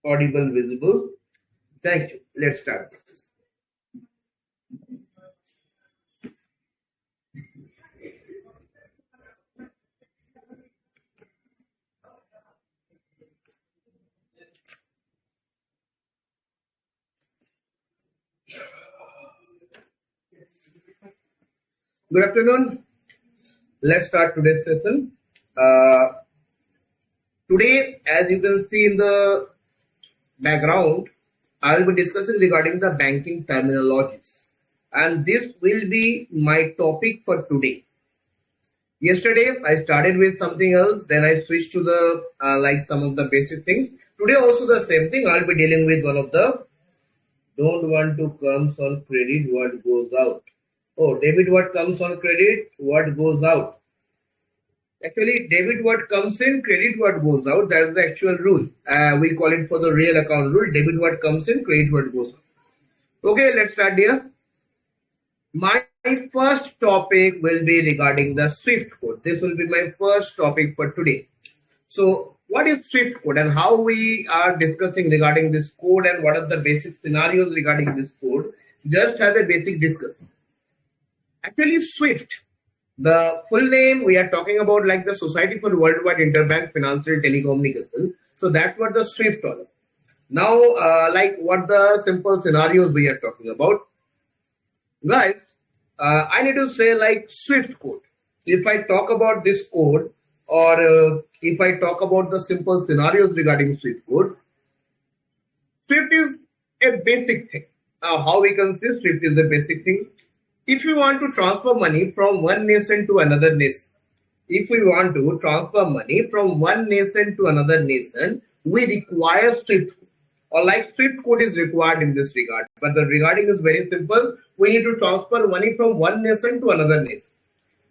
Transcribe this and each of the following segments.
audible, visible? Thank you. Let's start this. Good afternoon. Let's start today's session. Today, as you can see in the background, I will be discussing regarding the banking terminologies, and this will be my topic for today. Yesterday, I started with something else, then I switched to the like some of the basic things. Today also the same thing. I'll be dealing with one of the don't want to comes on credit, what goes out. Oh, debit what comes on credit, what goes out. Actually, debit what comes in, credit what goes out. That's the actual rule. We call it for the real account rule. Debit what comes in, credit what goes out. Okay, let's start here. My first topic will be regarding the Swift code. This will be my first topic for today. So what is Swift code and how we are discussing regarding this code and what are the basic scenarios regarding this code? Just have a basic discussion. Actually, Swift, the full name we are talking about like the Society for Worldwide Interbank Financial Telecommunication. So that's what the Swift is. Now, like what the simple scenarios we are talking about. Guys, I need to say like Swift code. If I talk about this code or if I talk about the simple scenarios regarding Swift code, Swift is a basic thing. How we can say Swift is a basic thing. If you want to transfer money from one nation to another nation, if we want to transfer money from one nation to another nation, we require Swift code. Or like Swift code is required in this regard. But the regarding is very simple. We need to transfer money from one nation to another nation.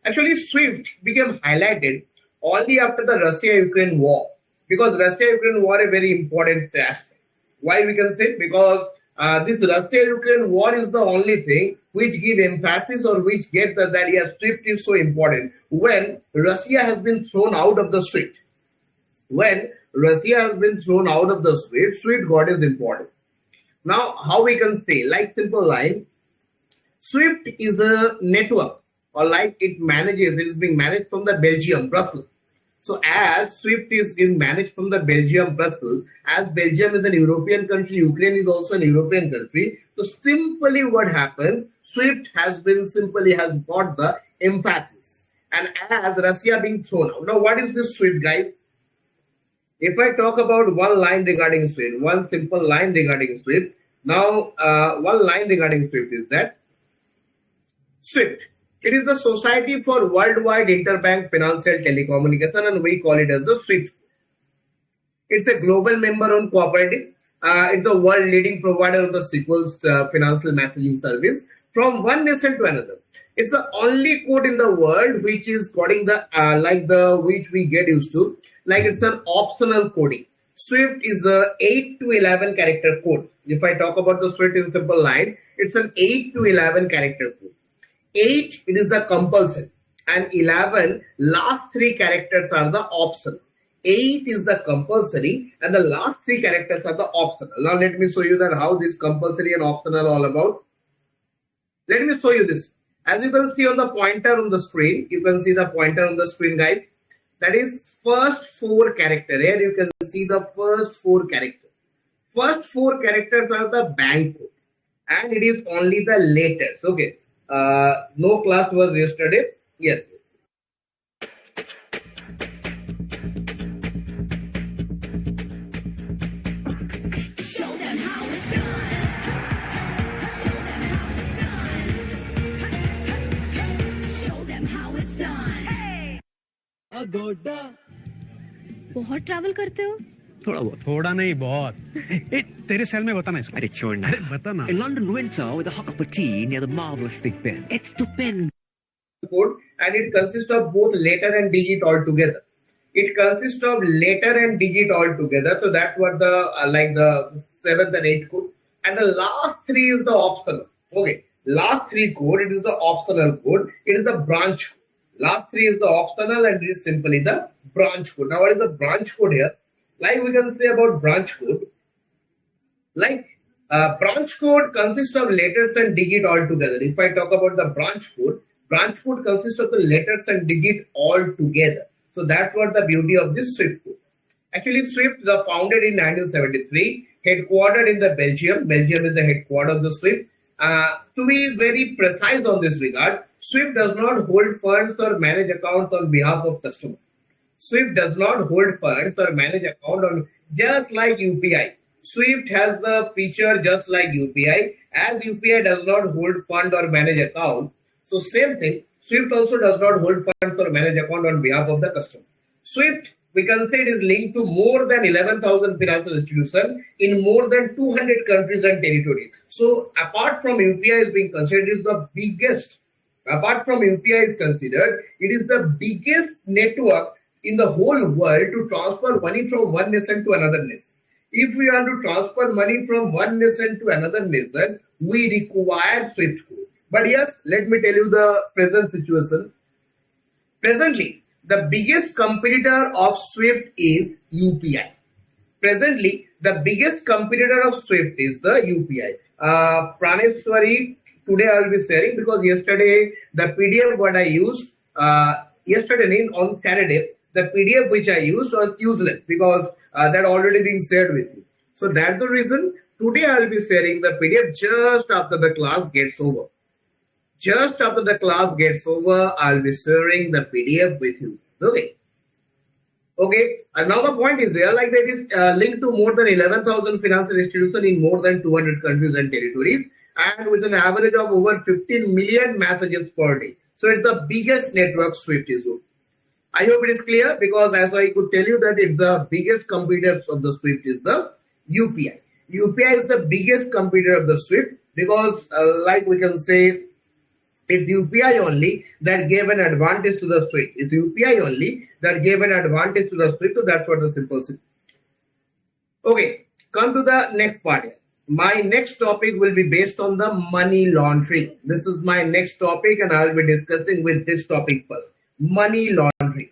Actually, Swift became highlighted only after the Russia-Ukraine war. Because Russia-Ukraine war is a very important aspect. Why we can say? Because this Russia-Ukraine war is the only thing which give emphasis or which get that yes, Swift is so important. When Russia has been thrown out of the Swift. When Russia has been thrown out of the Swift, Swift got its importance. Now, how we can say, like simple line, Swift is a network or like it is being managed from the Belgium, Brussels. So as Swift is being managed from the Belgium, Brussels, as Belgium is an European country, Ukraine is also an European country. So simply what happened, Swift has got the emphasis. And as Russia being thrown out. Now what is this Swift, guys? If I talk about one line regarding Swift, one simple line regarding Swift. Now one line regarding Swift is that Swift. It is the Society for Worldwide Interbank Financial Telecommunication and we call it as the SWIFT. It's a global member-owned cooperative. It's the world leading provider of the SQL's financial messaging service from one nation to another. It's the only code in the world which is coding the which we get used to. Like it's an optional coding. SWIFT is a 8 to 11 character code. If I talk about the SWIFT in simple line, it's an 8 to 11 character code. 8 it is the compulsory and 11 last 3 characters are the optional. 8 is the compulsory and the last 3 characters are the optional. Now let me show you that how this compulsory and optional all about. Let me show you this. As you can see on the pointer on the screen, you can see the pointer on the screen, guys. That is first 4 character. Here you can see the first 4 characters. First 4 characters are the bank code and it is only the letters. Okay. No class was yesterday. Yes. Show them how it's done. Show them how it's done. Show them how it's done. Hey. बहुत travel करते हो? थोड़ा नहीं बहुत. तेरे cell में बताना इसको. अरे छोड़ ना. अरे बता ना. In London winter with a hot cup of tea near the marvelous Big Ben. It's stupendous. Code and it consists of both letter and digit all together. It consists of letter and digit all together. So that's what the like the 7th and 8th code. And the last 3 is the optional. Okay. Last 3 code, it is the optional code. It is the branch code. Last 3 is the optional and it is simply the branch code. Now what is the branch code here? Like we can say about branch code. Like branch code consists of letters and digit all together. If I talk about the branch code consists of the letters and digit all together. So that's what the beauty of this Swift code. Actually, Swift was founded in 1973, headquartered in the Belgium. Belgium is the headquarters of the Swift. To be very precise on this regard, Swift does not hold funds or manage accounts on behalf of customers. Swift does not hold funds or manage account on just like UPI. Swift has the feature just like UPI. As UPI does not hold fund or manage account, so same thing. Swift also does not hold funds or manage account on behalf of the customer. Swift, we can say, it is linked to more than 11,000 financial institutions in more than 200 countries and territories. So apart from UPI is being considered, it is the biggest. Apart from UPI is considered, it is the biggest network in the whole world to transfer money from one nation to another nation. If we want to transfer money from one nation to another nation, we require Swift code. But yes, let me tell you the present situation. Presently, the biggest competitor of Swift is UPI. Presently, the biggest competitor of Swift is the UPI. Praneshwari, today I will be sharing because yesterday the PDF what I used, yesterday on Saturday, the PDF which I used was useless because that already been shared with you. So that's the reason today I will be sharing the PDF just after the class gets over. Just after the class gets over, I'll be sharing the PDF with you. Okay. Okay. And now the point is there, like that is linked to more than 11,000 financial institutions in more than 200 countries and territories, and with an average of over 15 million messages per day. So it's the biggest network Swift is. I hope it is clear because as I could tell you that it's the biggest competitors of the Swift is the UPI. UPI is the biggest competitor of the Swift because like we can say it's UPI only that gave an advantage to the Swift. It's UPI only that gave an advantage to the Swift. So that's what the simple thing. Okay, come to the next part here. My next topic will be based on the money laundering. This is my next topic and I will be discussing with this topic first. Money laundering.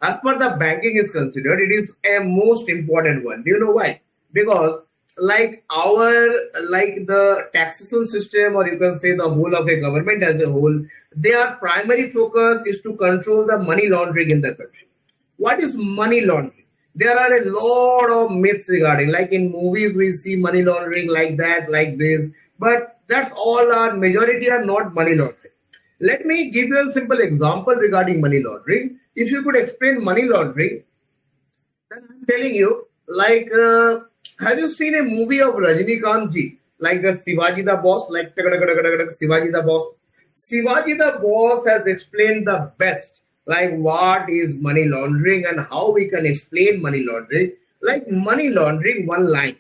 As per the banking is considered, it is a most important one. Do you know why? Because like the taxation system, or you can say the whole of a government as a whole, their primary focus is to control the money laundering in the country. What is money laundering? There are a lot of myths regarding, like in movies we see money laundering like that, like this, but that's all. Our majority are not money laundering. Let me give you a simple example regarding money laundering. If you could explain money laundering, then I'm telling you, like, have you seen a movie of Rajinikanth ji, like the Shivaji the Boss, like Shivaji the Boss? Shivaji the Boss has explained the best, like what is money laundering and how we can explain money laundering. Like money laundering, one line.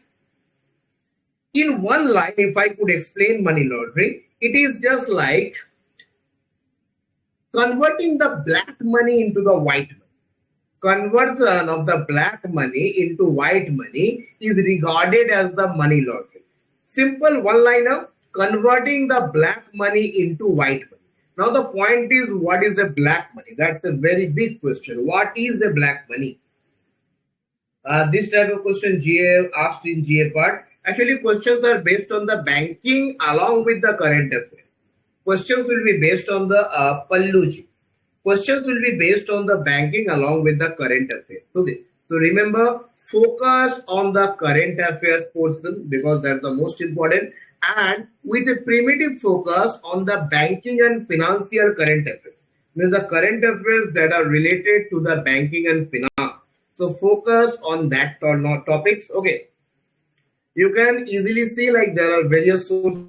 In one line, if I could explain money laundering, it is just like converting the black money into the white money. Conversion of the black money into white money is regarded as the money laundering. Simple one-liner, converting the black money into white money. Now the point is, what is the black money? That's a very big question. What is the black money? This type of question GA asked in GA part. Actually, questions are based on the banking along with the current affairs. Questions will be based on the Palluji. Questions will be based on the banking along with the current affairs. Okay. So remember, focus on the current affairs portion because that's the most important, and with a primitive focus on the banking and financial current affairs. Means the current affairs that are related to the banking and finance. So focus on that topics. Okay. You can easily see like there are various sources.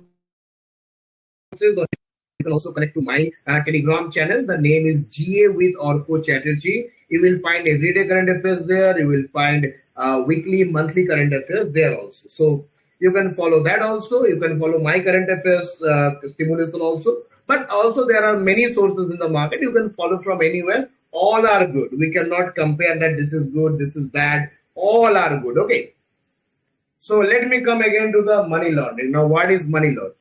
You can also connect to my Telegram channel. The name is GA with Orko Chatterjee. You will find everyday current affairs there. You will find weekly, monthly current affairs there also. So you can follow that also. You can follow my current affairs stimulation also. But also there are many sources in the market. You can follow from anywhere. All are good. We cannot compare that this is good, this is bad. All are good. Okay. So let me come again to the money laundering. Now what is money laundering?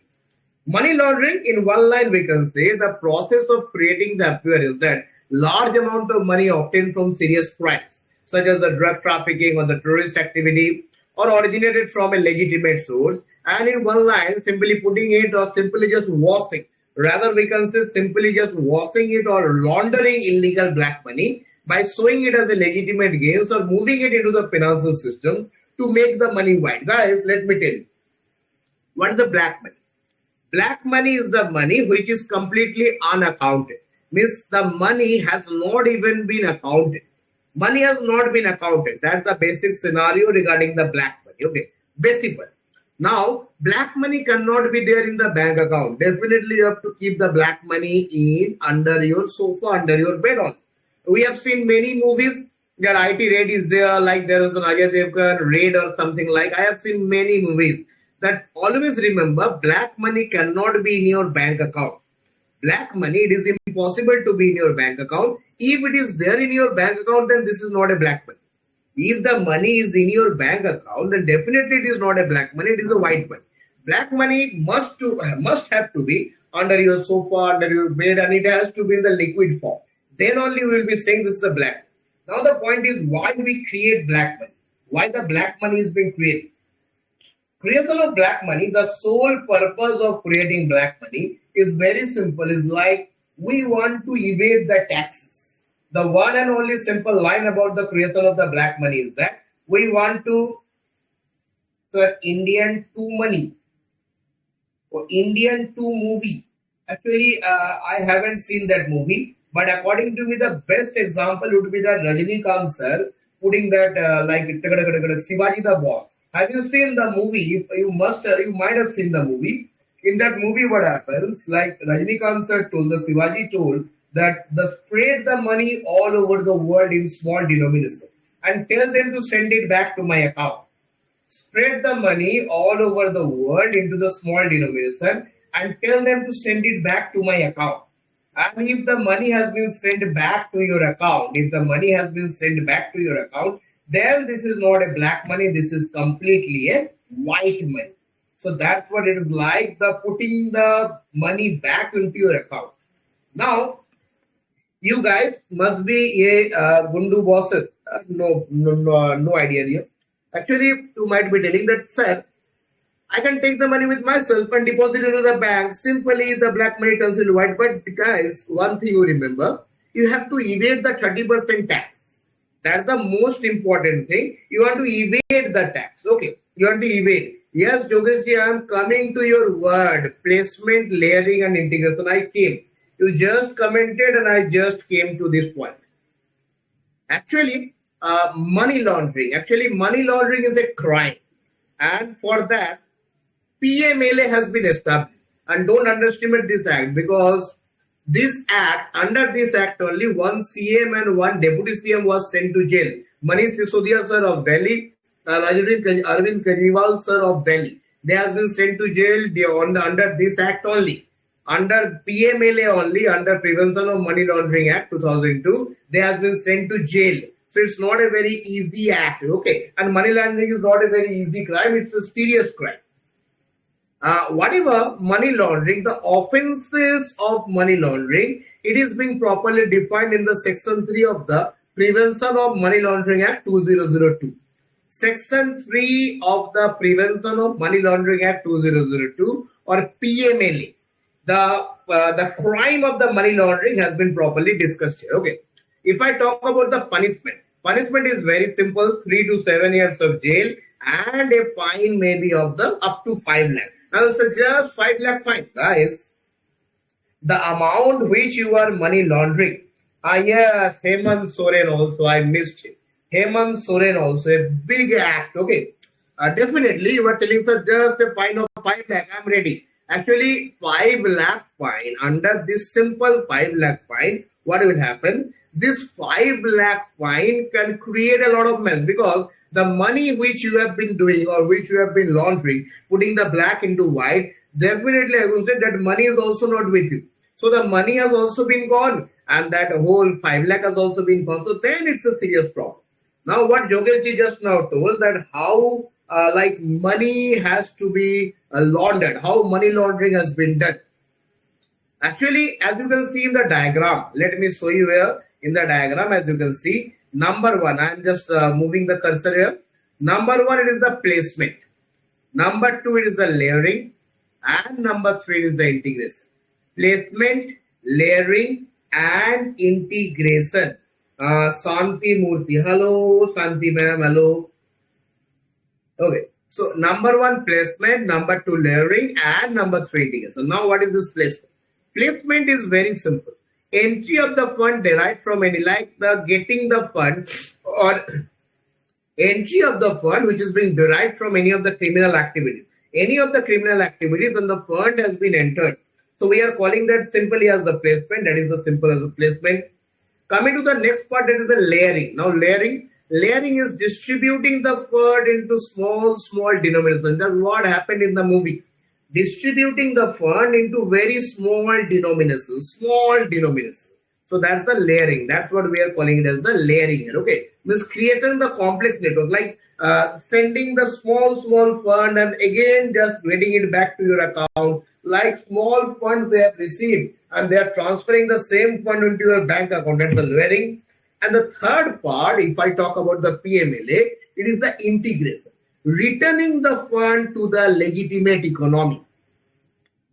Money laundering, in one line we can say, the process of creating the appearance that large amount of money obtained from serious crimes such as the drug trafficking or the terrorist activity or originated from a legitimate source, and in one line simply putting it or simply just washing. Rather, we can say simply just washing it or laundering illegal black money by showing it as a legitimate gains or moving it into the financial system to make the money white. Guys, let me tell you, what is the black money? Black money is the money which is completely unaccounted. Means the money has not even been accounted. Money has not been accounted. That's the basic scenario regarding the black money. Okay, basic one. Now, black money cannot be there in the bank account. Definitely, you have to keep the black money in under your sofa, under your bed on. We have seen many movies. Their IT raid is there, like there is an Ajay Devgan raid or something like. I have seen many movies. That always remember, black money cannot be in your bank account. Black money, it is impossible to be in your bank account. If it is there in your bank account, then this is not a black money. If the money is in your bank account, then definitely it is not a black money, it is a white money. Black money must have to be under your sofa, under your bed, and it has to be in the liquid form. Then only we will be saying this is a black money. Now the point is why we create black money. Why the black money is being created. Creation of black money, the sole purpose of creating black money is very simple. It's like we want to evade the taxes. The one and only simple line about the creation of the black money is that we want to Indian to money or Indian to movie. Actually, I haven't seen that movie, but according to me, the best example would be that Rajinikanth sir putting that like Shivaji the boss. Have you seen the movie? You might have seen the movie. In that movie, what happens? Like Rajinikanth sir told, the Shivaji told that spread the money all over the world in small denomination and tell them to send it back to my account. Spread the money all over the world into the small denomination and tell them to send it back to my account. And if the money has been sent back to your account, then this is not a black money, this is completely a white money. So that's what it is like, the putting the money back into your account. Now, you guys must be a Gundu bosses. No idea here. Actually, you might be telling that, sir, I can take the money with myself and deposit it in the bank. Simply, the black money turns into white. But guys, one thing you remember, you have to evade the 30% tax. That's the most important thing. You want to evade the tax. Okay, you want to evade. Yes, Jogeshji, I am coming to your word. Placement, layering and integration. I came. You just commented and I just came to this point. Actually, money laundering. Actually, money laundering is a crime. And for that, PMLA has been established. And don't underestimate this act, because this act, under this act only, one CM and one deputy CM was sent to jail. Manish Sisodia sir of Delhi, Arvind Kejriwal sir of Delhi. They have been sent to jail under this act only. Under PMLA only, under Prevention of Money Laundering Act 2002, they have been sent to jail. So it's not a very easy act, okay? And money laundering is not a very easy crime, it's a serious crime. Whatever money laundering, the offenses of money laundering, it is being properly defined in the section 3 of the Prevention of Money Laundering Act 2002. Section 3 of the Prevention of Money Laundering Act 2002 or PMLA. The crime of the money laundering has been properly discussed here. Okay. If I talk about the punishment is very simple: 3 to 7 years of jail and a fine maybe of the up to 5 lakh. Now it's just 5 lakh fine, guys. The amount which you are money laundering. Yes, Hemant Soren also, I missed it. Hemant Soren also, a big act. Okay. Definitely you are telling us just a fine of 5 lakh. I'm ready. Actually, 5 lakh fine, under this simple 5 lakh fine, what will happen? This 5 lakh fine can create a lot of mess, because the money which you have been doing or which you have been laundering, putting the black into white, definitely I will say that money is also not with you. So the money has also been gone and that whole 5 lakh has also been gone. So then it's a serious problem. Now what Jogeshji just now told, that how like money has to be laundered, how money laundering has been done. Actually, as you can see in the diagram, let me show you here in the diagram. As you can see, number 1, I am just moving the cursor here. Number one, it is the placement. Number two, it is the layering. And number three is the integration. Placement, layering, and integration. Santi Murthy. Hello, Santi ma'am. Hello. Okay. So number one, placement. Number two, layering. And number three, integration. Now, what is this placement? Placement is very simple. Entry of the fund derived from any, like the getting the fund or entry of the fund which is being derived from any of the criminal activities. Any of the criminal activities and the fund has been entered. So we are calling that simply as the placement. That is the simple as the placement. Coming to the next part, that is the layering. Now layering is distributing the fund into small denominations. That's what happened in the movie. Distributing the fund into very small denominations. So that's the layering. That's what we are calling it as the layering here. Okay. Means creating the complex network, like sending the small fund and again just getting it back to your account. Like small funds they have received and they are transferring the same fund into your bank account. That's the layering. And the third part, if I talk about the PMLA, it is the integration. Returning the fund to the legitimate economy.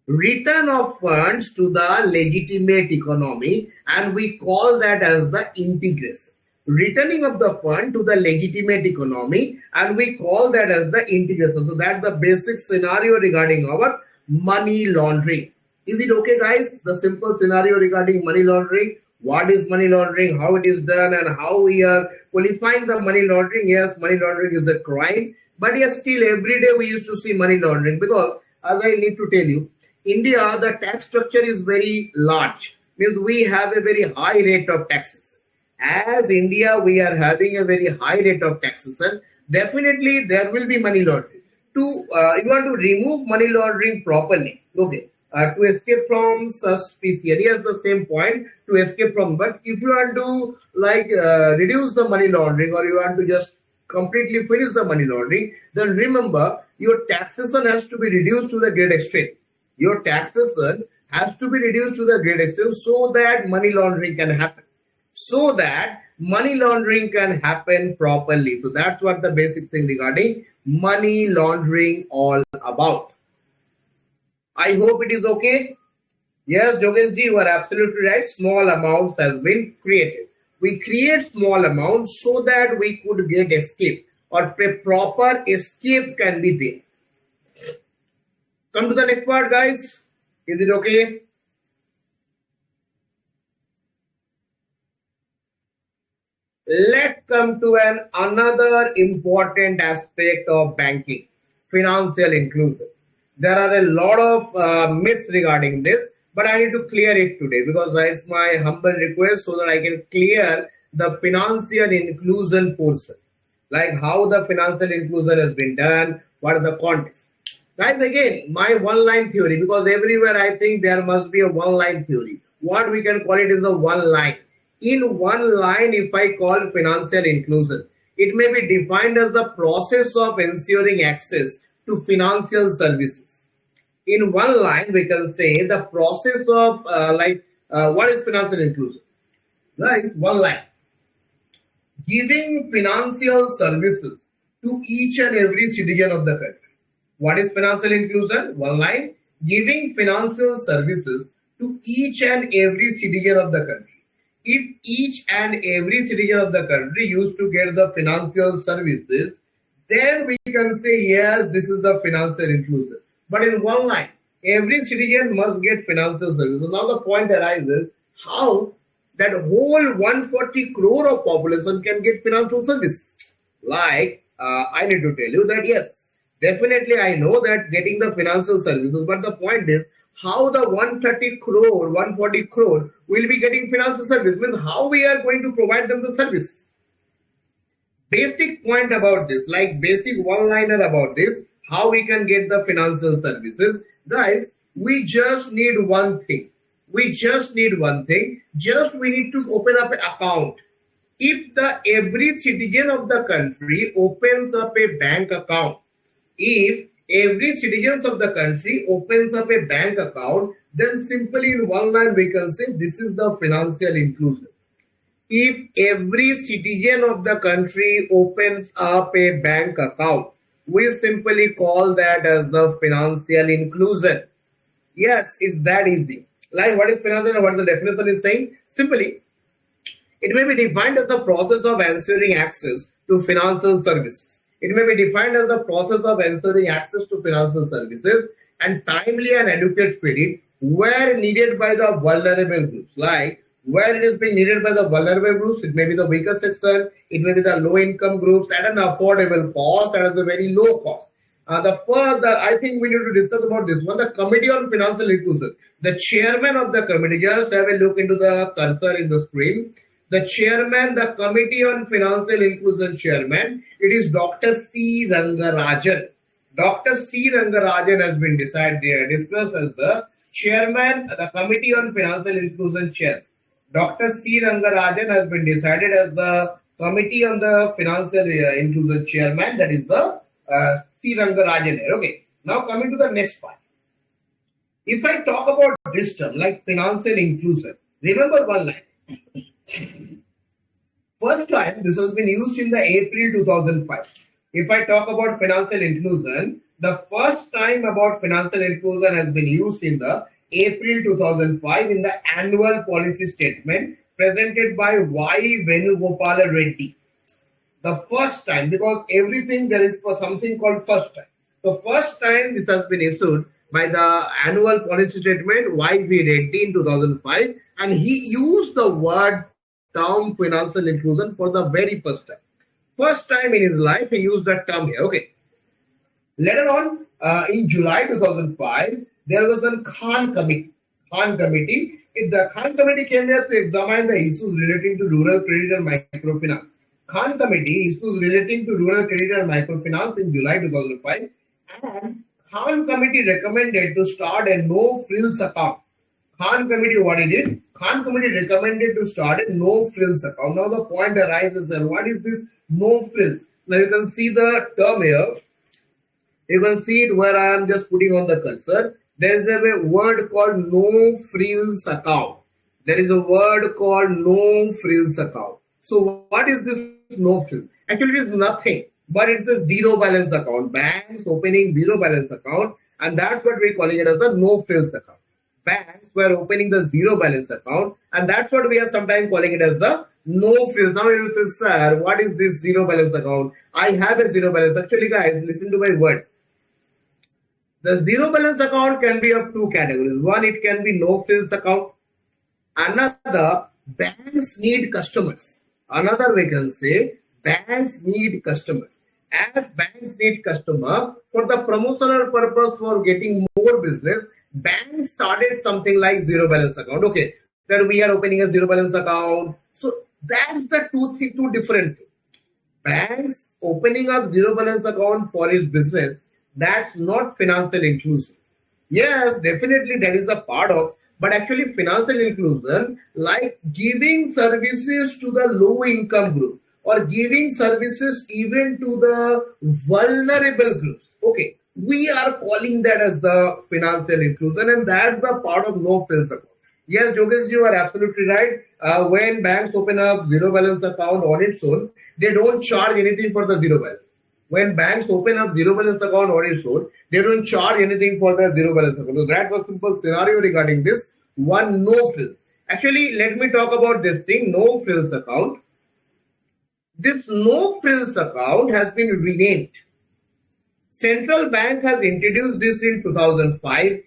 Return of funds to the legitimate economy, and we call that as the integration. Returning of the fund to the legitimate economy, and we call that as the integration. So that's the basic scenario regarding our money laundering. Is it okay, guys? The simple scenario regarding money laundering. What is money laundering, how it is done, and how we are qualifying the money laundering. Yes, money laundering is a crime, but yet still every day we used to see money laundering, because as I need to tell you, India, the tax structure is very large. Means we have a very high rate of taxes. As India, we are having a very high rate of taxes, and definitely there will be money laundering. You want to remove money laundering properly, okay, to escape from suspicion. Yes, the same point, to escape from. But if you want to reduce the money laundering, or you want to just completely finish the money laundering, then remember your taxation has to be reduced to the great extent. Your taxation has to be reduced to the great extent so that money laundering can happen. So that money laundering can happen properly. So that's what the basic thing regarding money laundering all about. I hope it is okay. Yes, Jogesh ji, you are absolutely right. Small amounts has been created. We create small amounts so that we could get escape, or proper escape can be there. Come to the next part, guys. Is it okay? Let's come to another important aspect of banking, financial inclusion. There are a lot of myths regarding this, but I need to clear it today, because it's my humble request so that I can clear the financial inclusion portion, like how the financial inclusion has been done, what are the context. Guys, again, my one-line theory, because everywhere I think there must be a one-line theory. What we can call it is the one line. In one line, if I call financial inclusion, it may be defined as the process of ensuring access to financial services. In one line, we can say the process of what is financial inclusion? Right, one line. Giving financial services to each and every citizen of the country. What is financial inclusion? One line. Giving financial services to each and every citizen of the country. If each and every citizen of the country used to get the financial services, then we can say, yes, this is the financial inclusion. But in one line, every citizen must get financial services. Now the point arises, how that whole 140 crore of population can get financial services. Like, I need to tell you that, yes, definitely I know that getting the financial services, but the point is, how the 130 crore, 140 crore will be getting financial service, means how we are going to provide them the service. Basic point about this, like basic one-liner about this, how we can get the financial services. Guys, we just need one thing. Just we need to open up an account. If every citizen of the country opens up a bank account, if every citizen of the country opens up a bank account, then simply in one line we can say this is the financial inclusion. if every citizen of the country opens up a bank account, we simply call that as the financial inclusion. Yes, it's that easy. Like what is financial and what the definition is saying? Simply, it may be defined as the process of ensuring access to financial services. It may be defined as the process of ensuring access to financial services and timely and adequate credit where needed by the vulnerable groups. Like where it is being needed by the vulnerable groups, it may be the weaker section, it may be the low income groups at an affordable cost and at the very low cost. I think we need to discuss about this one. The Committee on Financial Inclusion. The chairman of the committee, just have a look into the cursor in the screen. The chairman, the Committee on Financial Inclusion chairman, it is Dr. C. Rangarajan. Dr. C. Rangarajan has been discussed as the chairman, the Committee on Financial Inclusion chair. Dr. C. Rangarajan has been decided as the Committee on the Financial Inclusion chairman. That is the C. Rangarajan. Okay. Now coming to the next part. If I talk about this term like financial inclusion, remember one line. First time this has been used in the April 2005. If I talk about financial inclusion, the first time about financial inclusion has been used in the April 2005 in the annual policy statement presented by Y. Venugopala Reddy. The first time, because everything there is for something called first time. So first time this has been issued by the annual policy statement Y.V. Reddy in 2005, and he used the word term financial inclusion for the very first time. First time in his life he used that term here. Okay. Later on, in July 2005, there was a Khan committee. The Khan committee came here to examine the issues relating to rural credit and microfinance. Khan committee issues relating to rural credit and microfinance in July 2005, and Khan committee recommended to start a no-frills account. Khan committee, what it did? Khan committee recommended to start a no-frills account. Now the point arises there. What is this no-frills? Now you can see the term here. You can see it where I am just putting on the cursor. There is a word called no-frills account. There is a word called no-frills account. So what is this no-frills? Actually, it is nothing, but it's a zero balance account. Banks opening zero balance account, and that's what we're calling it as a no-frills account. Banks were opening the zero balance account, and that's what we are sometimes calling it as the no-frills. Now you say, sir, what is this zero balance account? I have a zero balance. Actually, guys, listen to my words. The zero balance account can be of two categories. One, it can be no-frills account. Another, banks need customers. Another we can say, banks need customers. As banks need customer for the promotional purpose for getting more business, banks started something like zero balance account. Okay, that we are opening a zero balance account. So that's the two different things. Banks opening up zero balance account for its business, that's not financial inclusion. Yes, definitely that is a part of, but actually financial inclusion like giving services to the low income group or giving services even to the vulnerable groups. Okay, we are calling that as the financial inclusion, and that's the part of no-frills account. Yes, Jogesh, you are absolutely right. When banks open up zero balance account on its own, they don't charge anything for the zero balance. When banks open up zero balance account on its own, they don't charge anything for the zero balance account. So that was simple scenario regarding this one no-frills. Actually, let me talk about this thing, no-frills account. This no-frills account has been renamed. Central Bank has introduced this in 2005.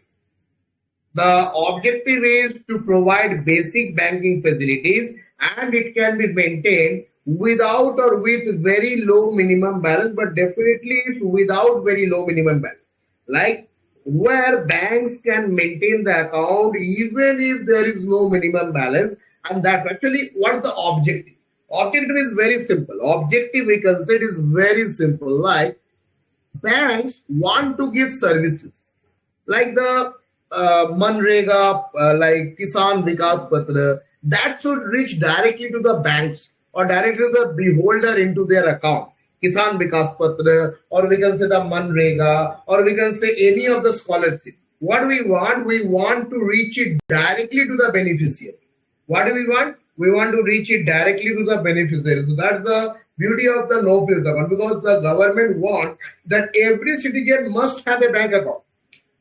The objective is to provide basic banking facilities, and it can be maintained without or with very low minimum balance, but definitely it's without very low minimum balance. Like where banks can maintain the account even if there is no minimum balance, and that's actually what's the objective. Objective is very simple. Objective we consider is very simple. Like banks want to give services like the Manrega, like Kisan Vikas Patra, that should reach directly to the banks or directly to the beholder into their account. Kisan Vikas Patra, or we can say the Manrega, or we can say any of the scholarship. What do we want? We want to reach it directly to the beneficiary. What do we want? We want to reach it directly to the beneficiary. So that's the beauty of the no frills account, because the government wants that every citizen must have a bank account.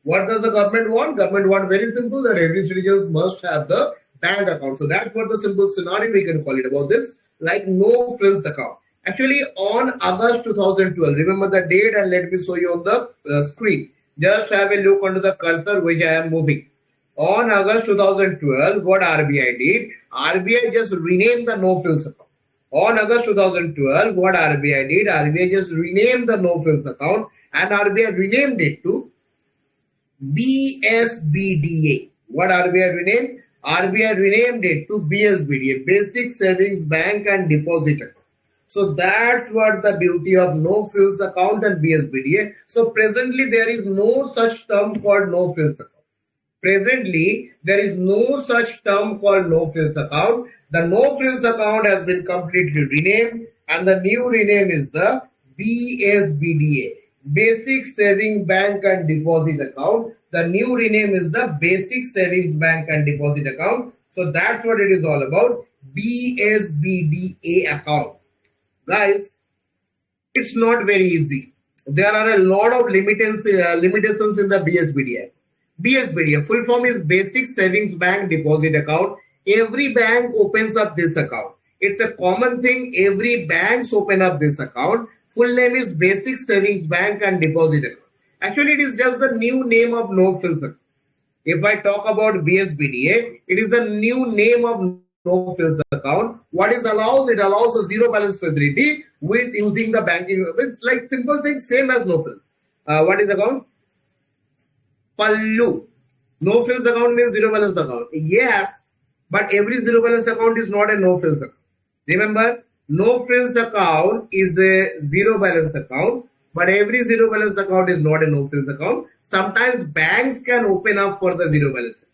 What does the government want? Government want very simple, that every citizen must have the bank account. So that's what the simple scenario we can call it about this, like no frills account. Actually, on August 2012, remember the date and let me show you on the screen. Just have a look onto the cursor which I am moving. On August 2012, what RBI did? RBI just renamed the no frills account. On August 2012, what RBI did? RBI just renamed the no frills account, and RBI renamed it to BSBDA. What RBI renamed? RBI renamed it to BSBDA, Basic Savings Bank and Deposit Account. So that's what the beauty of no frills account and BSBDA. So presently there is no such term called no frills account. Presently there is no such term called no frills account. The no frills account has been completely renamed, and the new rename is the BSBDA, Basic Savings Bank and Deposit Account. The new rename is the Basic Savings Bank and Deposit Account. So that's what it is all about, BSBDA account. Guys, it's not very easy. There are a lot of limitations in the BSBDA. BSBDA, full form is Basic Savings Bank Deposit Account. Every bank opens up this account. It's a common thing. Every banks open up this account. Full name is Basic Savings Bank and Deposit Account. Actually, it is just the new name of no frills account. If I talk about BSBDA, it is the new name of no frills account. What is allowed? It allows a zero balance facility with using the banking. It's like simple thing, same as no frills. What is the account? Pallu. No frills account means zero balance account. Yes, but every zero balance account is not a no frills account. Remember, no frills account is a zero balance account, but every zero balance account is not a no frills account. Sometimes banks can open up for the zero balance.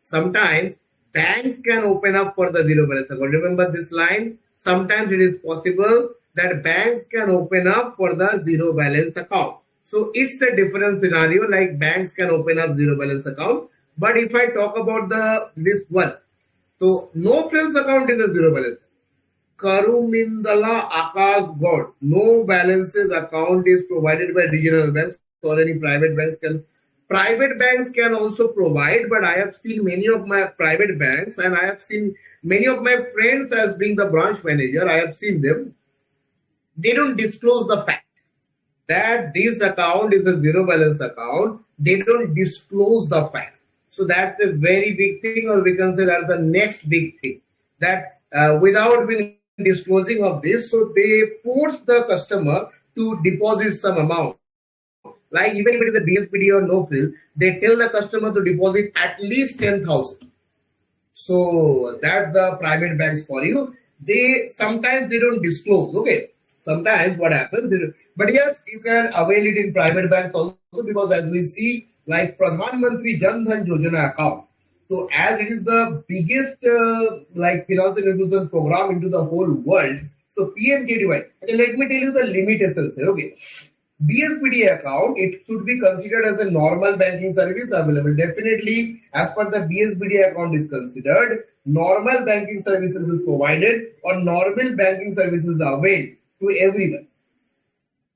Sometimes banks can open up for the zero balance account. Remember this line. Sometimes it is possible that banks can open up for the zero balance account. So it's a different scenario, like banks can open up zero balance account. But if I talk about this one, so no frills account is a zero balance. Karumindala Akas God. No balances account is provided by regional banks or any private banks can. Private banks can also provide, but I have seen many of my private banks and I have seen many of my friends as being the branch manager. I have seen them. They don't disclose the fact that this account is a zero balance account. They don't disclose the fact. So that's a very big thing, or we can say that's the next big thing, that without being disclosing of this, so they force the customer to deposit some amount. Like even if it is a BSPD or no frill, they tell the customer to deposit at least 10,000. So that's the private banks for you. Sometimes they don't disclose. Okay, sometimes what happens, but yes, you can avail it in private banks also, because as we see, like Pradhan Mantri Jan Dhan Yojana account. So as it is the biggest like financial inclusion program into the whole world, so PMJDY. Okay, let me tell you the limitations here. Okay, BSPD account, it should be considered as a normal banking service available. Definitely, as per the BSPD account is considered, normal banking services is provided or normal banking services are available to everyone.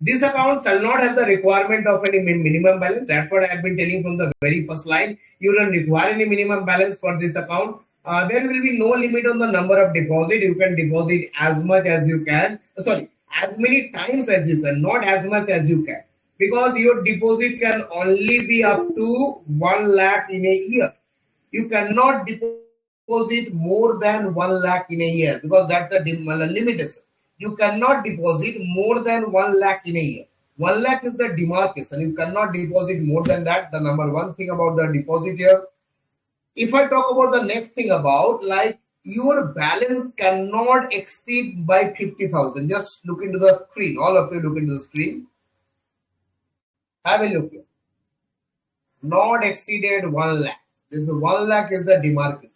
This account shall not have the requirement of any minimum balance. That's what I have been telling from the very first line. You don't require any minimum balance for this account. There will be no limit on the number of deposit. You can deposit as much as you can. Sorry, as many times as you can, not as much as you can. Because your deposit can only be up to 1 lakh in a year. You cannot deposit more than 1 lakh in a year, because that's the limitation. You cannot deposit more than 1 lakh in a year. 1 lakh is the demarcation. You cannot deposit more than that. The number one thing about the deposit here. If I talk about the next thing about, like, your balance cannot exceed by 50,000. Just look into the screen. All of you look into the screen. Have a look here. Not exceeded 1 lakh. This is 1 lakh is the demarcation.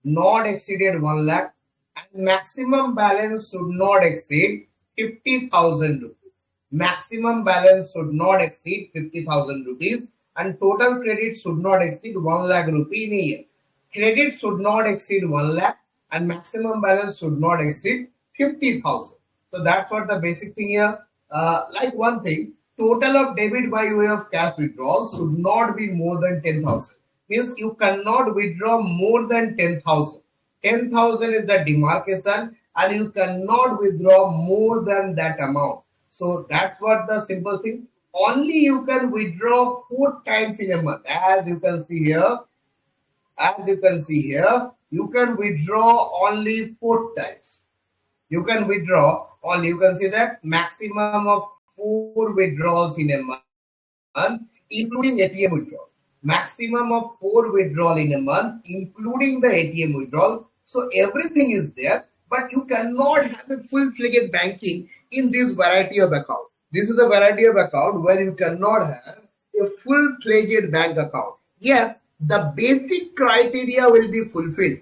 Not exceeded 1 lakh. And maximum balance should not exceed 50,000 rupees. Maximum balance should not exceed 50,000 rupees, and total credit should not exceed 1 lakh rupee in a year. Credit should not exceed 1 lakh and maximum balance should not exceed 50,000. So that's what the basic thing here. Like one thing, total of debit by way of cash withdrawal should not be more than 10,000. Means you cannot withdraw more than 10,000. 10,000 is the demarcation and you cannot withdraw more than that amount. So that's what the simple thing. Only you can withdraw 4 times in a month. As you can see here, you can withdraw only 4 times. You can withdraw only, you can see that maximum of 4 withdrawals in a month, including ATM withdrawal. Maximum of 4 withdrawal in a month, including the ATM withdrawal. So everything is there, but you cannot have a full-fledged banking in this variety of account. This is a variety of account where you cannot have a full-fledged bank account. Yes, the basic criteria will be fulfilled.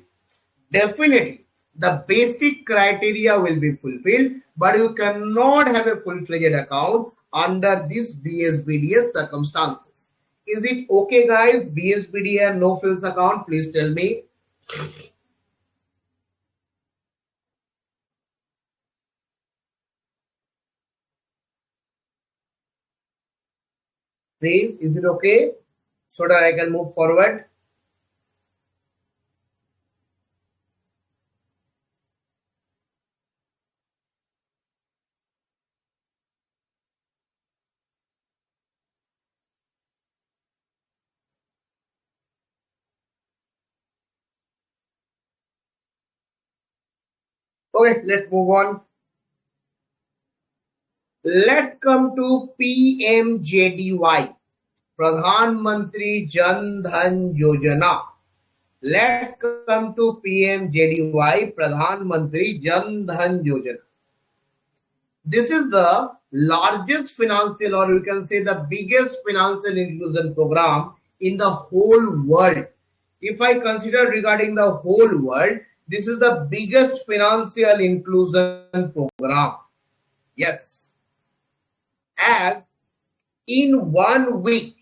Definitely, the basic criteria will be fulfilled, but you cannot have a full-fledged account under this BSBDS circumstances. Is it okay, guys? BSBD and no frills account, please tell me. Please, is it okay? So that I can move forward. Okay, let's move on. Let's come to PMJDY, Pradhan Mantri Jan Dhan Yojana. Let's come to PMJDY, Pradhan Mantri Jan Dhan Yojana. This is the largest financial, or you can say the biggest financial inclusion program in the whole world. If I consider regarding the whole world, this is the biggest financial inclusion program. Yes. As in 1 week,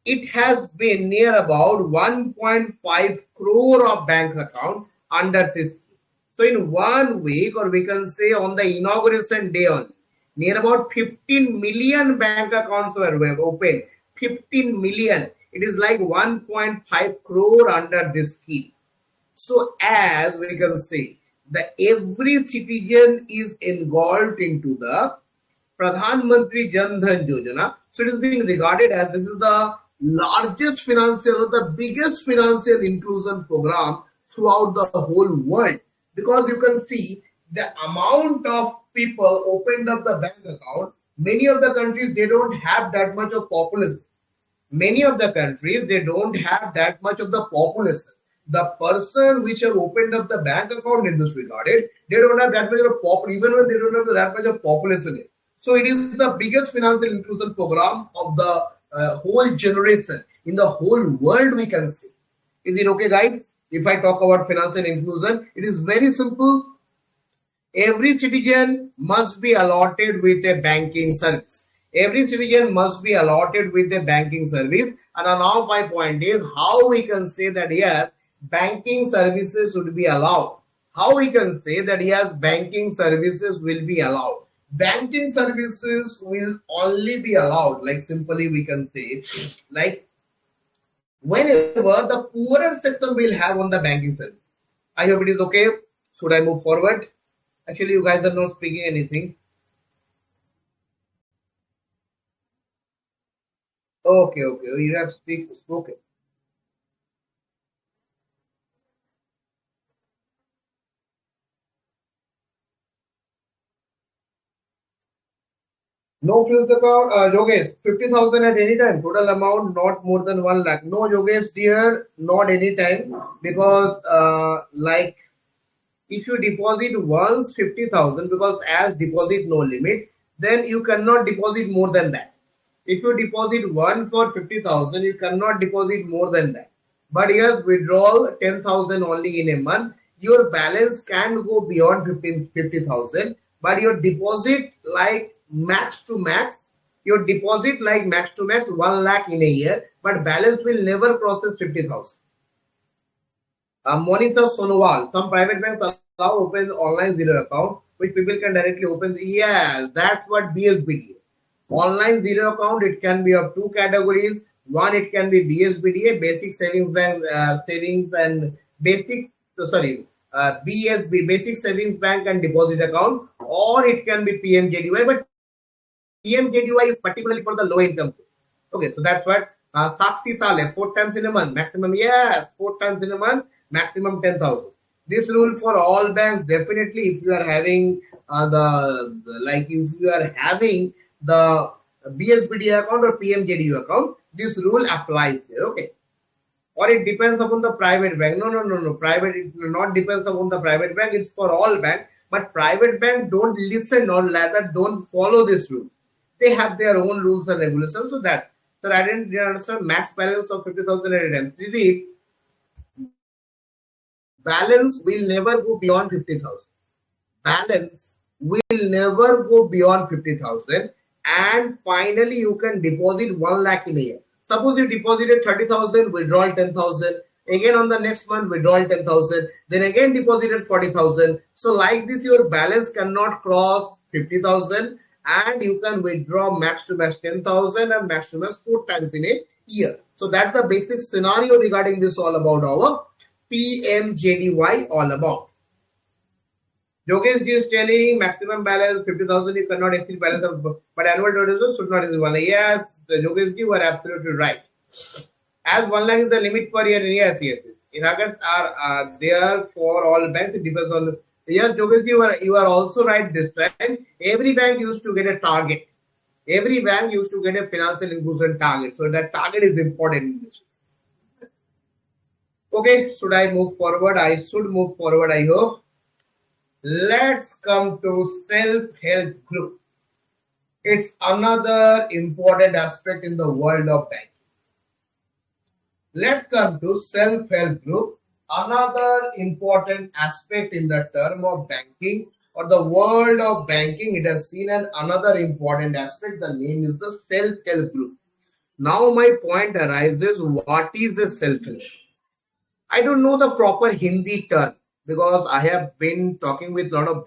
it has been near about 1.5 crore of bank account under this. So in 1 week, or we can say on the inauguration day only, near about 15 million bank accounts were opened. 15 million. It is like 1.5 crore under this scheme. So as we can say, that every citizen is engulfed into the Pradhan Mantri Jan Dhan Yojana. So it is being regarded as this is the largest financial or the biggest financial inclusion program throughout the whole world. Because you can see the amount of people opened up the bank account. Many of the countries, they don't have that much of population. Many of the countries, they don't have that much of the population. The person which have opened up the bank account in this regarded, they don't have that much of population, even when they don't have that much of population. So it is the biggest financial inclusion program of the whole generation in the whole world, we can say. Is it okay, guys? If I talk about financial inclusion, it is very simple. Every citizen must be allotted with a banking service. Every citizen must be allotted with a banking service. And now my point is how we can say that yes, banking services should be allowed. How we can say that yes, banking services will be allowed. Banking services will only be allowed, like simply we can say, like whenever the poorer section will have on the banking service. I hope it is okay. Should I move forward? Actually, you guys are not speaking anything. Okay, okay. You have spoken. No frills account, Yogesh, 50,000 at any time. Total amount not more than 1 lakh. No, Yogesh dear, not any time, because like if you deposit once 50,000, because as deposit no limit, then you cannot deposit more than that. If you deposit one for 50,000, you cannot deposit more than that. But yes, withdrawal 10,000 only in a month. Your balance can go beyond 50,000, but your deposit like max to max, your deposit like max to max 1 lakh in a year, but balance will never process 50,000. Monica Sonowal, some private banks allow open online zero account, which people can directly open. Yeah, that's what BSBDA. Online zero account, it can be of two categories. One, it can be BSBDA, basic savings bank, savings and basic, BSB, basic savings bank and deposit account, or it can be PMJDY, but PMJDY is particularly for the low income. Okay, so that's what Sakshi Tale, 4 times in a month, maximum, yes, 4 times in a month, maximum 10,000. This rule for all banks, definitely if you are having if you are having the BSBD account or PMJDU account, this rule applies here, okay. Or it depends upon the private bank. No. Private, it not depends upon the private bank, it's for all bank. But private bank don't listen or rather don't follow this rule. They have their own rules and regulations. So that's, sir, I didn't understand max balance of 50,000 at a time. The balance will never go beyond 50,000. Balance will never go beyond 50,000. And finally, you can deposit 1 lakh in a year. Suppose you deposited 30,000, withdrawal 10,000. Again on the next month, withdrawal 10,000. Then again deposited 40,000. So like this, your balance cannot cross 50,000. And you can withdraw max to max 10,000 and max to max 4 times in a year. So that's the basic scenario regarding this, all about our PMJDY all about. Yogesh ji is telling maximum balance 50,000, you cannot exceed balance of, but annual donation should not exceed 1 lakh. Yes, Yogesh ji, you are absolutely right. As 1 lakh is the limit per year, yes. Irrigants are there for all banks. It depends on. Yes, Yogesh ji, you are also right this time. Every bank used to get a target. Every bank used to get a financial inclusion target. So that target is important in this. Okay, should I move forward? I should move forward, I hope. Let's come to self-help group. It's another important aspect in the world of banking. Let's come to self-help group. Another important aspect in the term of banking or the world of banking. It has seen another important aspect. The name is the self-help group. Now my point arises, what is a self-help? I don't know the proper Hindi term because I have been talking with a lot of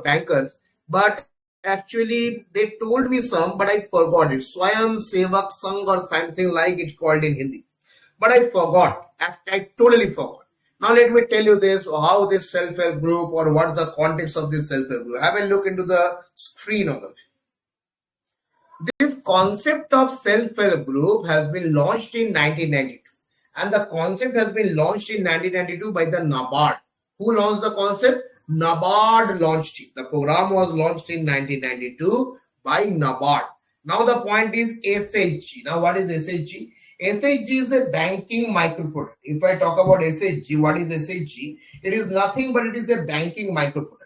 bankers, but actually they told me some, but I forgot it. Swayam Sevak Sangh or something like it's called in Hindi. But I forgot. I totally forgot. Now let me tell you this, how this self-help group or what's the context of this self-help group. Have a look into the screen of the This concept of self-help group has been launched in 1992. And the concept has been launched in 1992 by the NABARD. Who launched the concept? NABARD launched it. The program was launched in 1992 by NABARD. Now the point is SHG. Now what is SHG? SHG is a banking microproduct. If I talk about SHG, what is SHG? It is nothing but it is a banking microproduct.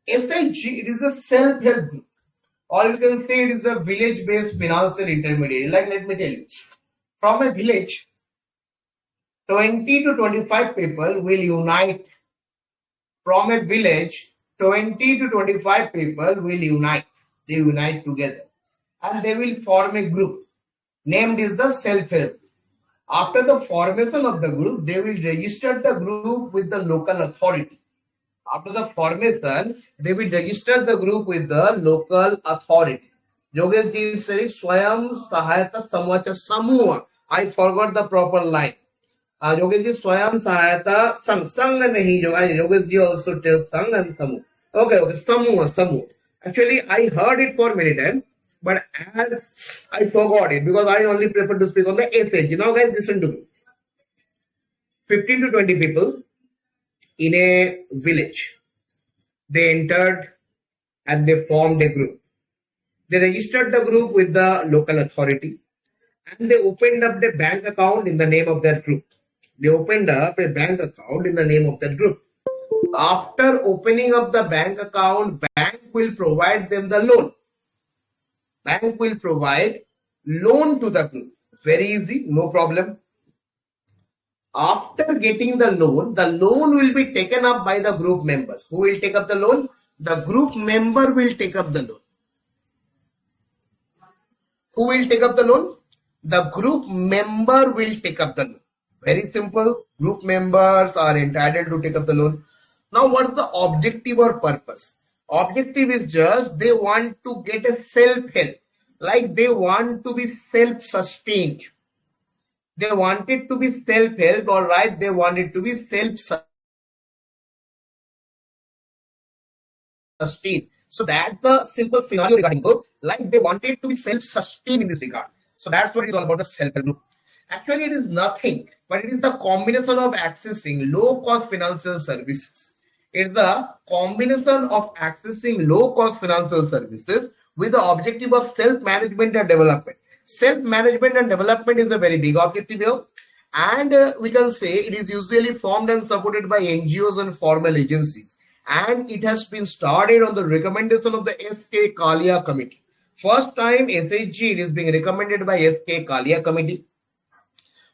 SHG, it is a self-help group. Or you can say it is a village-based financial intermediary. Like, let me tell you, from a village, 20 to 25 people will unite. From a village, 20 to 25 people will unite. They unite together. And they will form a group. Named is the self-help. After the formation of the group, they will register the group with the local authority. After the formation, they will register the group with the local authority. Yogesh ji is saying Swayam Sahayata Samuha. I forgot the proper line. Yogesh ji Swayam Sahayata Sang nahi. Yogesh ji also tells Sang and Samu. Okay, Samu. Actually, I heard it for many times, but as I forgot it because I only prefer to speak on the FH. Now, guys, listen to me. 15 to 20 people in a village. They entered and they formed a group. They registered the group with the local authority and they opened up a bank account in the name of that group. They opened up a bank account in the name of that group. After opening up the bank account, bank will provide them the loan. Bank will provide loan to the group. Very easy, no problem. After getting the loan will be taken up by the group members. Who will take up the loan? The group member will take up the loan. Who will take up the loan? The group member will take up the loan. Very simple. Group members are entitled to take up the loan. Now, what is the objective or purpose? Objective is just they want to get a self-help. Like they want to be self-sustained. They want it to be self-help, all right? They want it to be self-sustained. So that's the simple scenario regarding book. Like they wanted to be self-sustained in this regard. So that's what it is all about, the self-help group. Actually, it is nothing, but it is the combination of accessing low-cost financial services. It's the combination of accessing low-cost financial services with the objective of self-management and development. Self-management and development is a very big objective here. And we can say it is usually formed and supported by NGOs and formal agencies. And it has been started on the recommendation of the S.K. Kalia Committee. First time SHG, it is being recommended by S.K. Kalia Committee.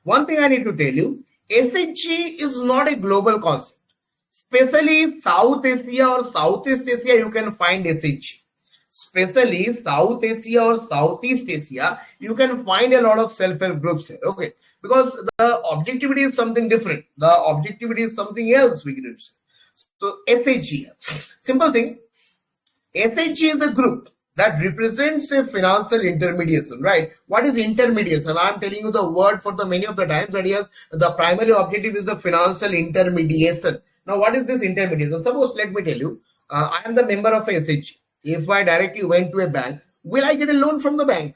One thing I need to tell you, SHG is not a global concept. Especially South Asia or Southeast Asia, you can find SHG. Especially South Asia or Southeast Asia, you can find a lot of self-help groups here. Okay, because the objectivity is something different. The objectivity is something else, we can say. So SHG, simple thing, SHG is a group that represents a financial intermediation, right? What is intermediation? I'm telling you the word for the many of the times that yes, the primary objective is the financial intermediation. Now, what is this intermediation? Suppose, let me tell you, I am the member of a SHG. If I directly went to a bank, will I get a loan from the bank?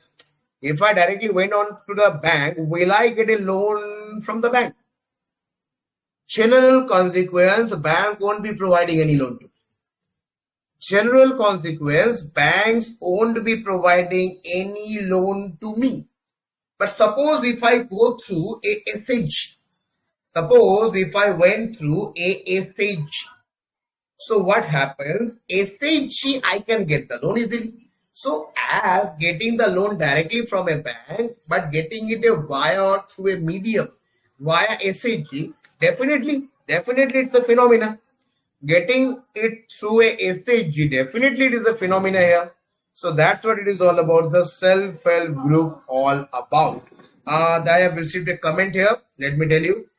If I directly went on to the bank, will I get a loan from the bank? General consequence, bank won't be providing any loan to me. General consequence, banks won't be providing any loan to me. But suppose if I go through a SHG, suppose if I went through a SHG, so what happens? SHG, I can get the loan easily. So as getting the loan directly from a bank, but getting it via or through a medium, via SHG, definitely it's a phenomena. Getting it through a SHG, definitely it is a phenomena here. So that's what it is all about, the self-help group all about. I have received a comment here. Let me tell you.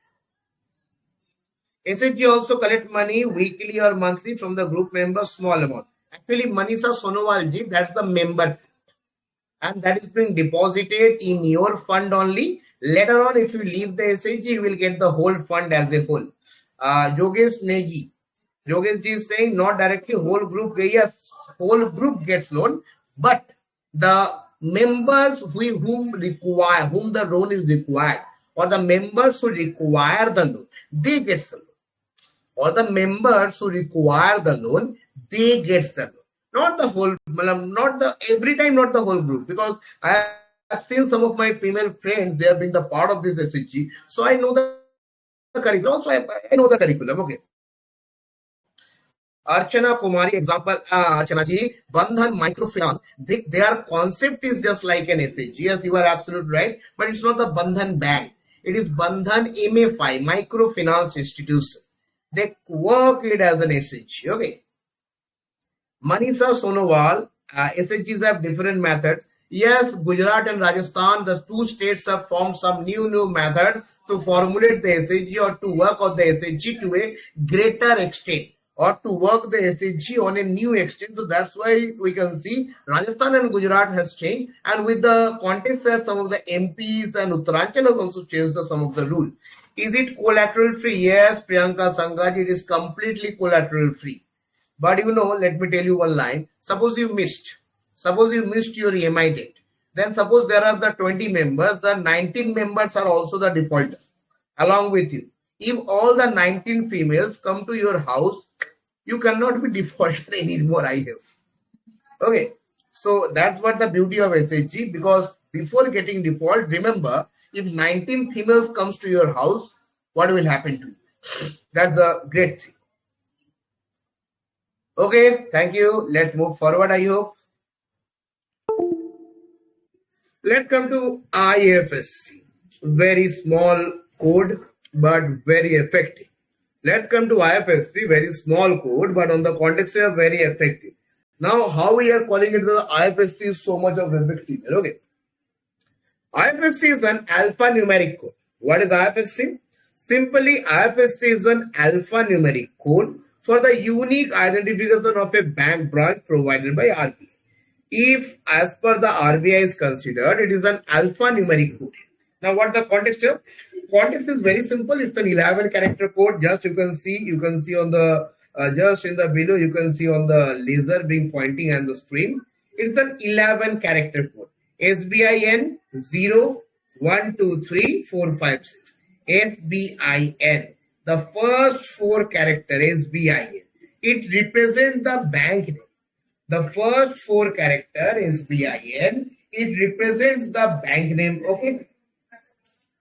SHG also collect money weekly or monthly from the group members, small amount. Actually, Manisha Sonowalji, that's the members. And that is being deposited in your fund only. Later on, if you leave the SHG, you will get the whole fund as a whole. Yogesh Negi. Yogesh ji is saying not directly whole group, yes, whole group gets loan, but the members whom the loan is required, or the members who require the loan, they get the loan. Or the members who require the loan, they get the loan. Not the whole, not the every time, not the whole group, because I have seen some of my female friends, they have been the part of this SHG, so I know the curriculum. So I know the curriculum. Okay. Archana Kumari, example, Archana ji, Bandhan Microfinance, their concept is just like an SHG. Yes, you are absolutely right, but it's not the Bandhan Bank. It is Bandhan MFI, Microfinance Institution. They work it as an SHG. Okay. Manisha Sonowal, SHGs have different methods. Yes, Gujarat and Rajasthan, the two states have formed some new method to formulate the SHG or to work on the SHG to a greater extent, or to work the SHG on a new extent. So that's why we can see Rajasthan and Gujarat has changed, and with the context where some of the MPs and Uttaranchal has also changed some of the rule. Is it collateral free? Yes, Priyanka Sangaji, it is completely collateral free. But you know, let me tell you one line. Suppose you missed your EMI date. Then suppose there are the 20 members, the 19 members are also the defaulter along with you. If all the 19 females come to your house, you cannot be defaulted anymore, I have. Okay. So that's what the beauty of SHG, because before getting default, remember, if 19 females comes to your house, what will happen to you? That's the great thing. Okay, thank you. Let's move forward, I hope. Let's come to IFSC. Very small code, but very effective. Let's come to IFSC, very small code, but on the context here, very effective. Now, how we are calling it the IFSC is so much of a big deal. Okay. IFSC is an alphanumeric code. What is IFSC? Simply, IFSC is an alphanumeric code for the unique identification of a bank branch provided by RBI. If, as per the RBI is considered, it is an alphanumeric code. Now, what the context here? Context is very simple. It's an 11-character code. Just you can see on the just in the below, you can see on the laser being pointing on the screen. It's an 11-character code. SBIN 0, 1, 2, 3, 4, 5, 6. SBIN. The first 4 character SBIN. It represents the bank name. The first 4 character SBIN. It represents the bank name. Okay.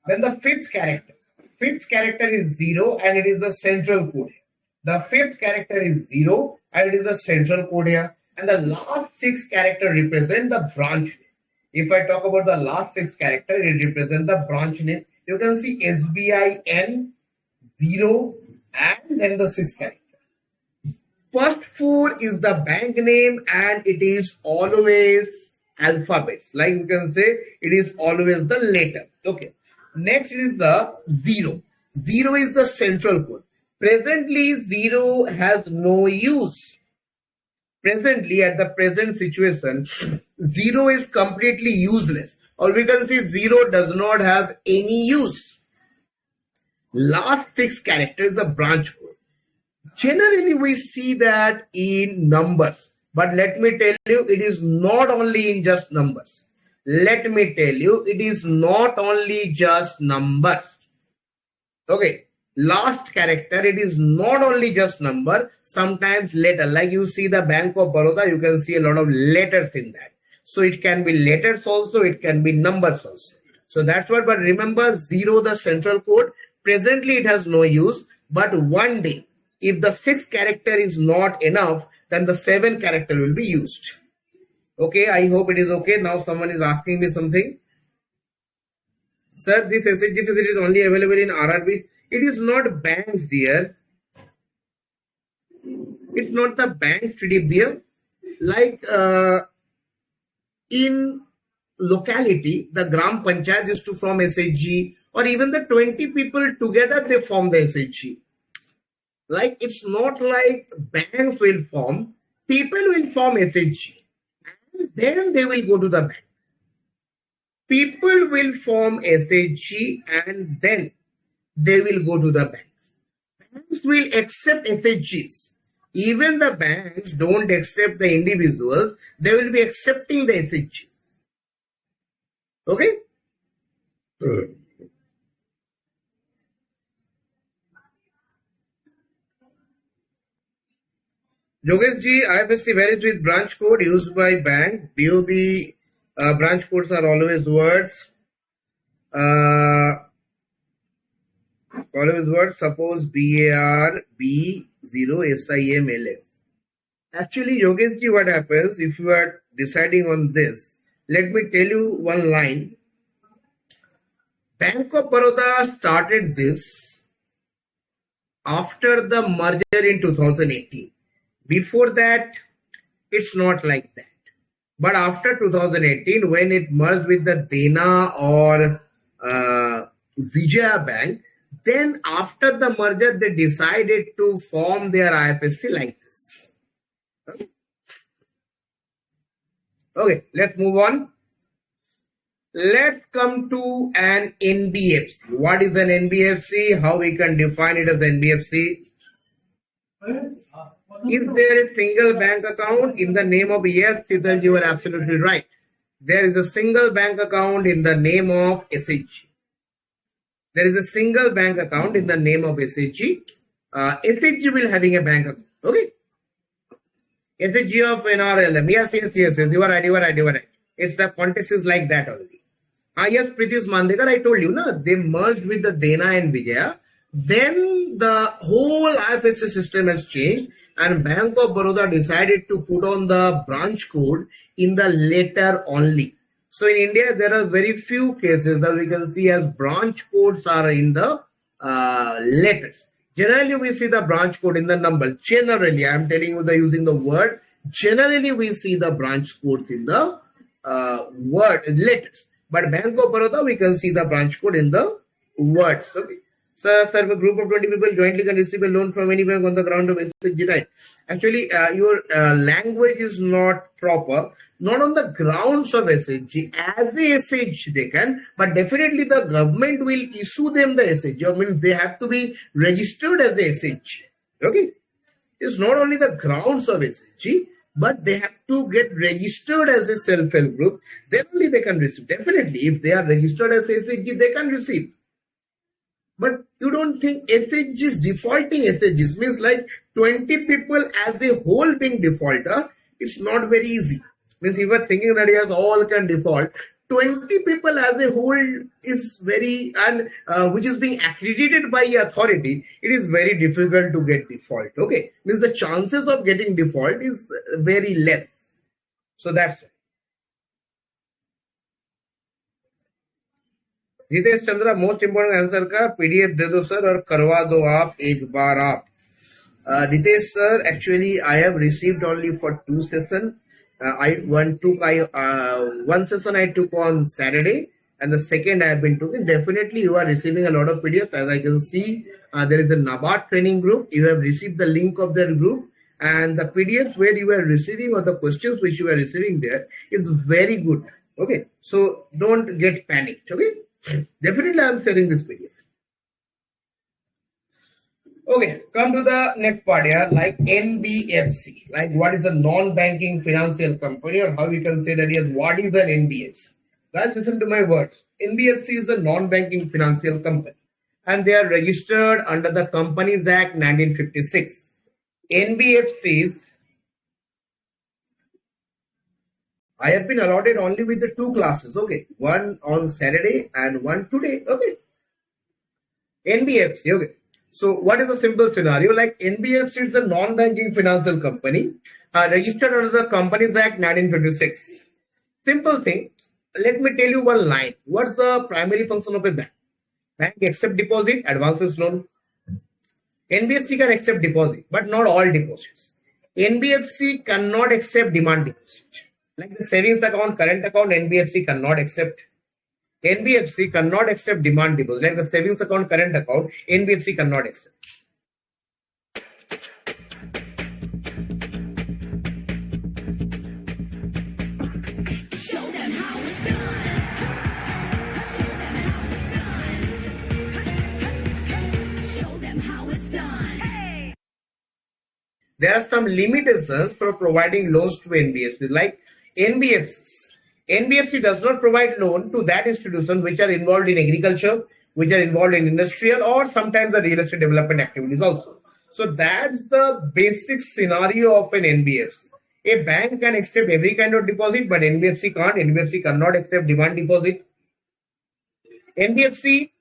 Then the fifth character is 0 and it is the central code. The fifth character is 0 and it is the central code here. And the last 6 character represent the branch name. If I talk about the last 6 character, it represents the branch name. You can see SBIN 0 and then the 6th character. First 4 is the bank name and it is always alphabets. Like you can say, it is always the letter. Okay. Next is the 0. 0 is the central code. Presently, 0 has no use. Presently, at the present situation, 0 is completely useless. Or we can say 0 does not have any use. Last 6 characters is the branch code. Generally, we see that in numbers. But let me tell you, it is not only in just numbers. Let me tell you, it is not only just numbers. Okay. Last character, it is not only just number, sometimes letter. Like you see the Bank of Baroda, you can see a lot of letters in that. So it can be letters also, it can be numbers also. So that's what, but remember 0, the central code, presently it has no use, but one day, if the 6th character is not enough, then the 7th character will be used. Okay, I hope it is okay. Now someone is asking me something. Sir, this SHG facility is only available in RRB. It is not banks, dear. It's not the banks, dear. Like in locality, the Gram Panchayat used to form SHG, or even the 20 people together, they form the SHG. Like it's not like banks will form, people will form SHG. And then they will go to the bank. People will form SHG and then they will go to the bank. Banks will accept SHGs. Even the banks don't accept the individuals, they will be accepting the SHG. Okay? Yogesh ji, IFSC varies with branch code used by bank. BOB branch codes are always words. Always words. Suppose BAR B0 SIM LF. Actually, Yogesh ji, what happens if you are deciding on this? Let me tell you one line. Bank of Baroda started this after the merger in 2018. Before that, it's not like that. But after 2018, when it merged with the Dena or Vijaya Bank, then after the merger, they decided to form their IFSC like this. Okay, let's move on. Let's come to an NBFC. What is an NBFC? How we can define it as NBFC? Is there a single bank account in the name of, yes, Siddhal, you are absolutely right. There is a single bank account in the name of SHG. There is a single bank account in the name of SHG. SHG will having a bank account. Okay. SHG of NRLM. Yes. You are right. It's the context is like that only. Yes, Pritish Mandekar, I told you, na, they merged with the Dena and Vijaya. Then the whole IFSC system has changed and Bank of Baroda decided to put on the branch code in the letter only. So in India, there are very few cases that we can see as branch codes are in the letters. Generally, we see the branch code in the number. Generally, I am telling you the using the word. Generally, we see the branch codes in the word letters. But Bank of Baroda, we can see the branch code in the words. Okay. Sir, a group of 20 people jointly can receive a loan from any bank on the ground of SHG, right? Actually, your language is not proper. Not on the grounds of SHG. As a SHG they can, but definitely the government will issue them the SHG. I mean, they have to be registered as a SHG. Okay? It's not only the grounds of SHG, but they have to get registered as a self-help group. Then only they can receive. Definitely, if they are registered as SHG, they can receive. But you don't think SHGs defaulting SHGs means like 20 people as a whole being defaulter? It's not very easy. Means you were thinking that yes, all can default. 20 people as a whole is very, and which is being accredited by the authority, it is very difficult to get default. Okay, means the chances of getting default is very less. So that's it. Ritesh Chandra most important answer का PDF दे दो sir और करवा दो आप एक बार आप Ritesh sir actually I have received only for 2 session one session I took on Saturday and the second I have been taking. Definitely you are receiving a lot of PDFs. As I can see, there is a NABARD training group. You have received the link of that group, and the PDFs where you are receiving or the questions which you are receiving there is very good. Okay, so don't get panicked. Okay. Definitely I am sharing this PDF. Okay, come to the next part here, like NBFC. Like what is a non-banking financial company, or how we can say that yes, what is an NBFC? Guys, listen to my words. NBFC is a non-banking financial company and they are registered under the Companies Act 1956. NBFCs, I have been allotted only with the 2 classes, okay? One on Saturday and one today, okay? NBFC, okay. So what is the simple scenario? Like NBFC is a non-banking financial company registered under the Companies Act 1956. Simple thing. Let me tell you one line. What's the primary function of a bank? Bank accept deposit, advances loan. NBFC can accept deposit, but not all deposits. NBFC cannot accept demand deposit. Like the savings account, current account, NBFC cannot accept. NBFC cannot accept demand deposit. Like the savings account, current account, NBFC cannot accept. Show them how it's done. Show them how it's done. Show them how it's done. Hey. There are some limitations for providing loans to NBFC, like NBFCs. NBFC does not provide loan to that institution which are involved in agriculture, which are involved in industrial or sometimes the real estate development activities also. So that's the basic scenario of an NBFC. A bank can accept every kind of deposit, but NBFC can't. NBFC cannot accept demand deposit. NBFC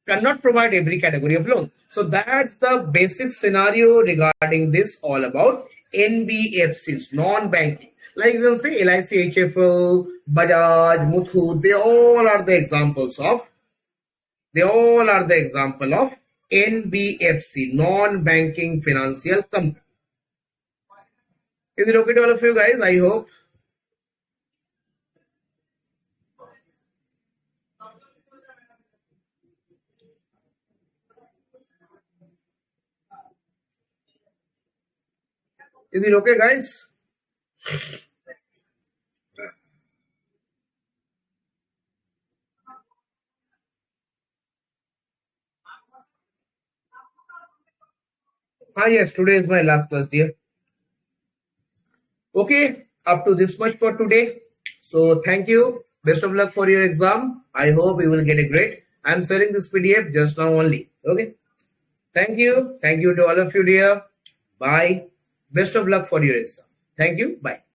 cannot provide every category of loan. So that's the basic scenario regarding this, all about NBFCs, non-banking. Like you can say LIC, HFL, Bajaj, Muthoot, they all are the examples of NBFC, non-banking financial company. Is it okay to all of you guys? I hope. Is it okay, guys? Yes, today is my last class, dear. Okay, up to this much for today. So thank you. Best of luck for your exam. I hope you will get a grade. I'm sharing this PDF just now only. Okay. Thank you. Thank you to all of you, dear. Bye. Best of luck for your exam. Thank you. Bye.